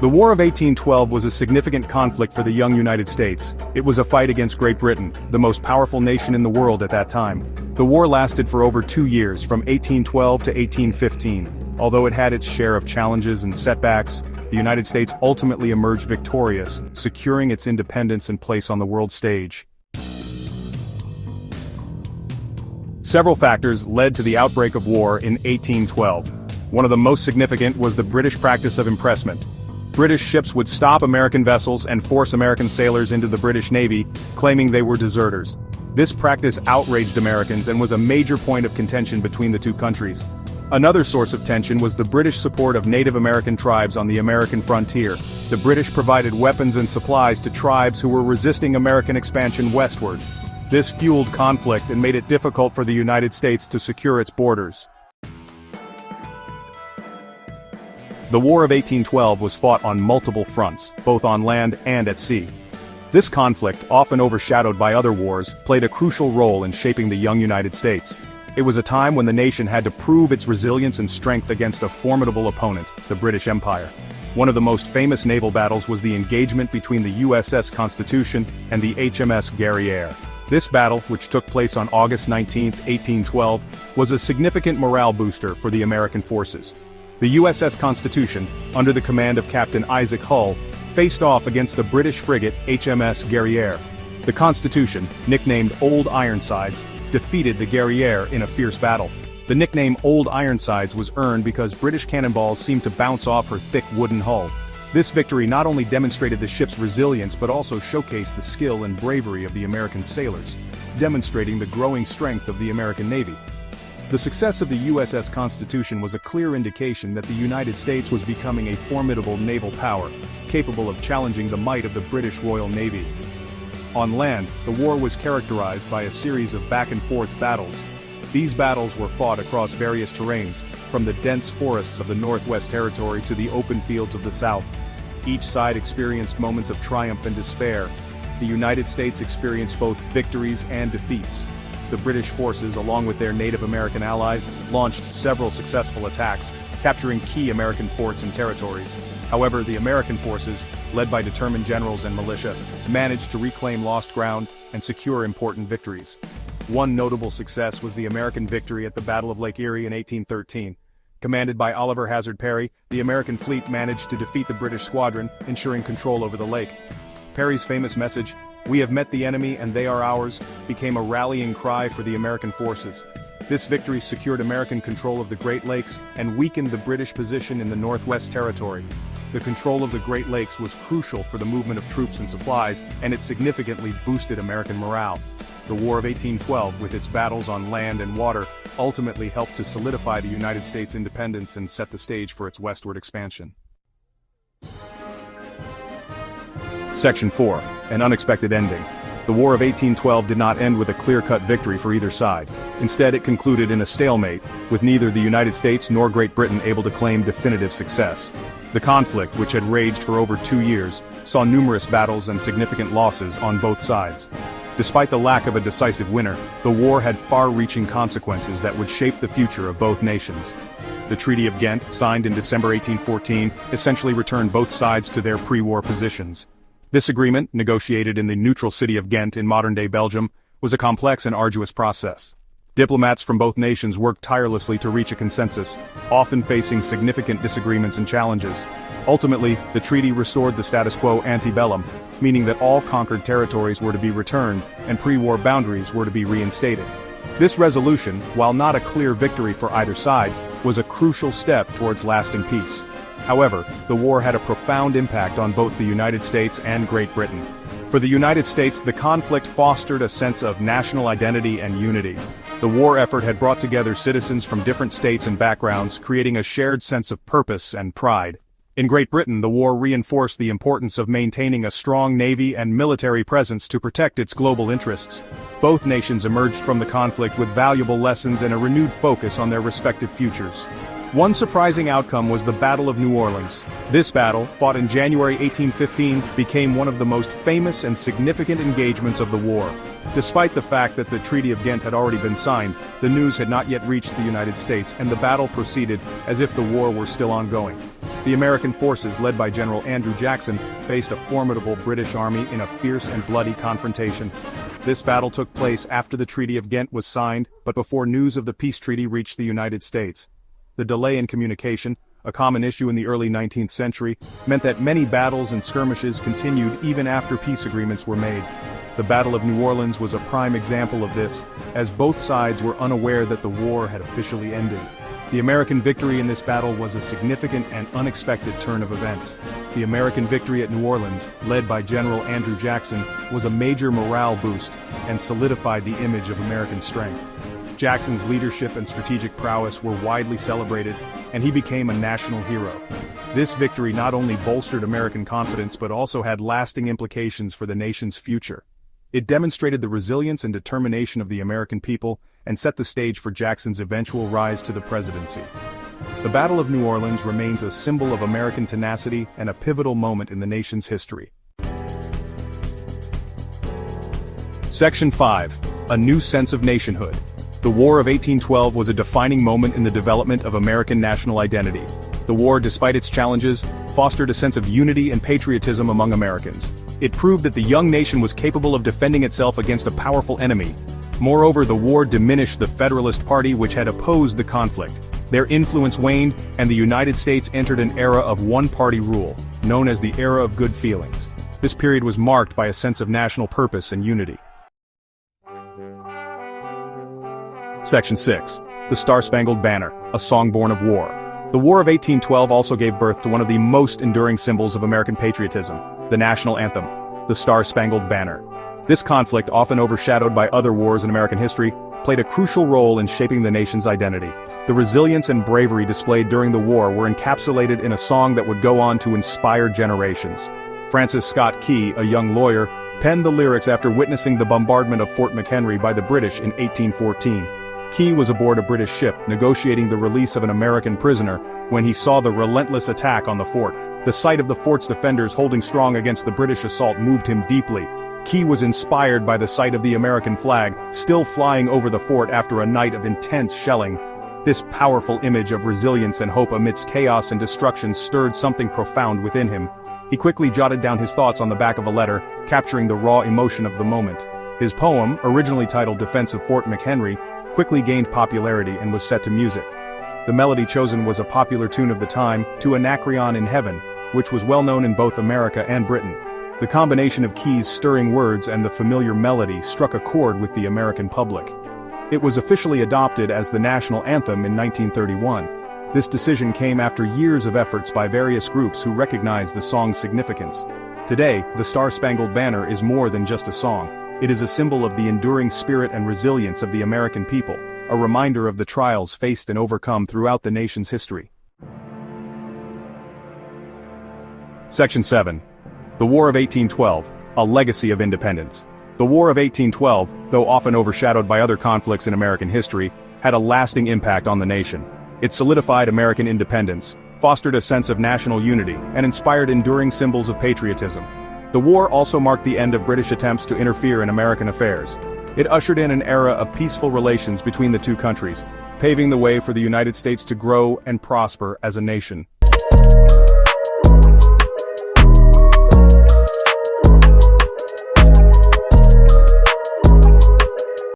The War of 1812 was a significant conflict for the young United States. It was a fight against Great Britain, the most powerful nation in the world at that time. The war lasted for over 2 years, from 1812 to 1815. Although it had its share of challenges and setbacks, the United States ultimately emerged victorious, securing its independence and place on the world stage. Several factors led to the outbreak of war in 1812. One of the most significant was the British practice of impressment. British ships would stop American vessels and force American sailors into the British Navy, claiming they were deserters. This practice outraged Americans and was a major point of contention between the two countries. Another source of tension was the British support of Native American tribes on the American frontier. The British provided weapons and supplies to tribes who were resisting American expansion westward. This fueled conflict and made it difficult for the United States to secure its borders. The War of 1812 was fought on multiple fronts, both on land and at sea. This conflict, often overshadowed by other wars, played a crucial role in shaping the young United States. It was a time when the nation had to prove its resilience and strength against a formidable opponent, the British Empire. One of the most famous naval battles was the engagement between the USS Constitution and the HMS Guerrière. This battle, which took place on August 19, 1812, was a significant morale booster for the American forces. The USS Constitution, under the command of Captain Isaac Hull, faced off against the British frigate HMS Guerrière. The Constitution, nicknamed Old Ironsides, defeated the Guerrière in a fierce battle. The nickname Old Ironsides was earned because British cannonballs seemed to bounce off her thick wooden hull. This victory not only demonstrated the ship's resilience but also showcased the skill and bravery of the American sailors, demonstrating the growing strength of the American Navy. The success of the USS Constitution was a clear indication that the United States was becoming a formidable naval power, capable of challenging the might of the British Royal Navy. On land, the war was characterized by a series of back-and-forth battles. These battles were fought across various terrains, from the dense forests of the Northwest Territory to the open fields of the South. Each side experienced moments of triumph and despair. The United States experienced both victories and defeats. The British forces, along with their Native American allies, launched several successful attacks, capturing key American forts and territories. However, the American forces, led by determined generals and militia, managed to reclaim lost ground and secure important victories. One notable success was the American victory at the Battle of Lake Erie in 1813. Commanded by Oliver Hazard Perry, the American fleet managed to defeat the British squadron, ensuring control over the lake. Perry's famous message, "We have met the enemy and they are ours," became a rallying cry for the American forces. This victory secured American control of the Great Lakes and weakened the British position in the Northwest Territory. The control of the Great Lakes was crucial for the movement of troops and supplies, and it significantly boosted American morale. The War of 1812, with its battles on land and water, ultimately helped to solidify the United States' independence and set the stage for its westward expansion. Section 4. An unexpected ending. The War of 1812 did not end with a clear-cut victory for either side. Instead, it concluded in a stalemate, with neither the United States nor Great Britain able to claim definitive success. The conflict, which had raged for over 2 years, saw numerous battles and significant losses on both sides. Despite the lack of a decisive winner, the war had far-reaching consequences that would shape the future of both nations. The Treaty of Ghent, signed in December 1814, essentially returned both sides to their pre-war positions. This agreement, negotiated in the neutral city of Ghent in modern-day Belgium, was a complex and arduous process. Diplomats from both nations worked tirelessly to reach a consensus, often facing significant disagreements and challenges. Ultimately, the treaty restored the status quo ante bellum, meaning that all conquered territories were to be returned, and pre-war boundaries were to be reinstated. This resolution, while not a clear victory for either side, was a crucial step towards lasting peace. However, the war had a profound impact on both the United States and Great Britain. For the United States, the conflict fostered a sense of national identity and unity. The war effort had brought together citizens from different states and backgrounds, creating a shared sense of purpose and pride. In Great Britain, the war reinforced the importance of maintaining a strong navy and military presence to protect its global interests. Both nations emerged from the conflict with valuable lessons and a renewed focus on their respective futures. One surprising outcome was the Battle of New Orleans. This battle, fought in January 1815, became one of the most famous and significant engagements of the war. Despite the fact that the Treaty of Ghent had already been signed, the news had not yet reached the United States, and the battle proceeded as if the war were still ongoing. The American forces, led by General Andrew Jackson, faced a formidable British army in a fierce and bloody confrontation. This battle took place after the Treaty of Ghent was signed, but before news of the peace treaty reached the United States. The delay in communication, a common issue in the early 19th century, meant that many battles and skirmishes continued even after peace agreements were made. The Battle of New Orleans was a prime example of this, as both sides were unaware that the war had officially ended. The American victory in this battle was a significant and unexpected turn of events. The American victory at New Orleans, led by General Andrew Jackson, was a major morale boost and solidified the image of American strength. Jackson's leadership and strategic prowess were widely celebrated, and he became a national hero. This victory not only bolstered American confidence but also had lasting implications for the nation's future. It demonstrated the resilience and determination of the American people and set the stage for Jackson's eventual rise to the presidency. The Battle of New Orleans remains a symbol of American tenacity and a pivotal moment in the nation's history. Section 5. A New Sense of Nationhood. The War of 1812 was a defining moment in the development of American national identity. The war, despite its challenges, fostered a sense of unity and patriotism among Americans. It proved that the young nation was capable of defending itself against a powerful enemy. Moreover, the war diminished the Federalist Party, which had opposed the conflict. Their influence waned, and the United States entered an era of one-party rule, known as the Era of Good Feelings. This period was marked by a sense of national purpose and unity. Section 6. The Star-Spangled Banner, a song born of war. The War of 1812 also gave birth to one of the most enduring symbols of American patriotism, the national anthem, the Star-Spangled Banner. This conflict, often overshadowed by other wars in American history, played a crucial role in shaping the nation's identity. The resilience and bravery displayed during the war were encapsulated in a song that would go on to inspire generations. Francis Scott Key, a young lawyer, penned the lyrics after witnessing the bombardment of Fort McHenry by the British in 1814. Key was aboard a British ship negotiating the release of an American prisoner when he saw the relentless attack on the fort. The sight of the fort's defenders holding strong against the British assault moved him deeply. Key was inspired by the sight of the American flag still flying over the fort after a night of intense shelling. This powerful image of resilience and hope amidst chaos and destruction stirred something profound within him. He quickly jotted down his thoughts on the back of a letter, capturing the raw emotion of the moment. His poem, originally titled Defense of Fort McHenry, quickly gained popularity and was set to music. The melody chosen was a popular tune of the time, To Anacreon in Heaven, which was well known in both America and Britain. The combination of Key's stirring words and the familiar melody struck a chord with the American public. It was officially adopted as the national anthem in 1931. This decision came after years of efforts by various groups who recognized the song's significance. Today, the Star-Spangled Banner is more than just a song. It is a symbol of the enduring spirit and resilience of the American people, a reminder of the trials faced and overcome throughout the nation's history. Section 7. The War of 1812, a legacy of independence. The War of 1812, though often overshadowed by other conflicts in American history, had a lasting impact on the nation. It solidified American independence, fostered a sense of national unity, and inspired enduring symbols of patriotism. The war also marked the end of British attempts to interfere in American affairs. It ushered in an era of peaceful relations between the two countries, paving the way for the United States to grow and prosper as a nation.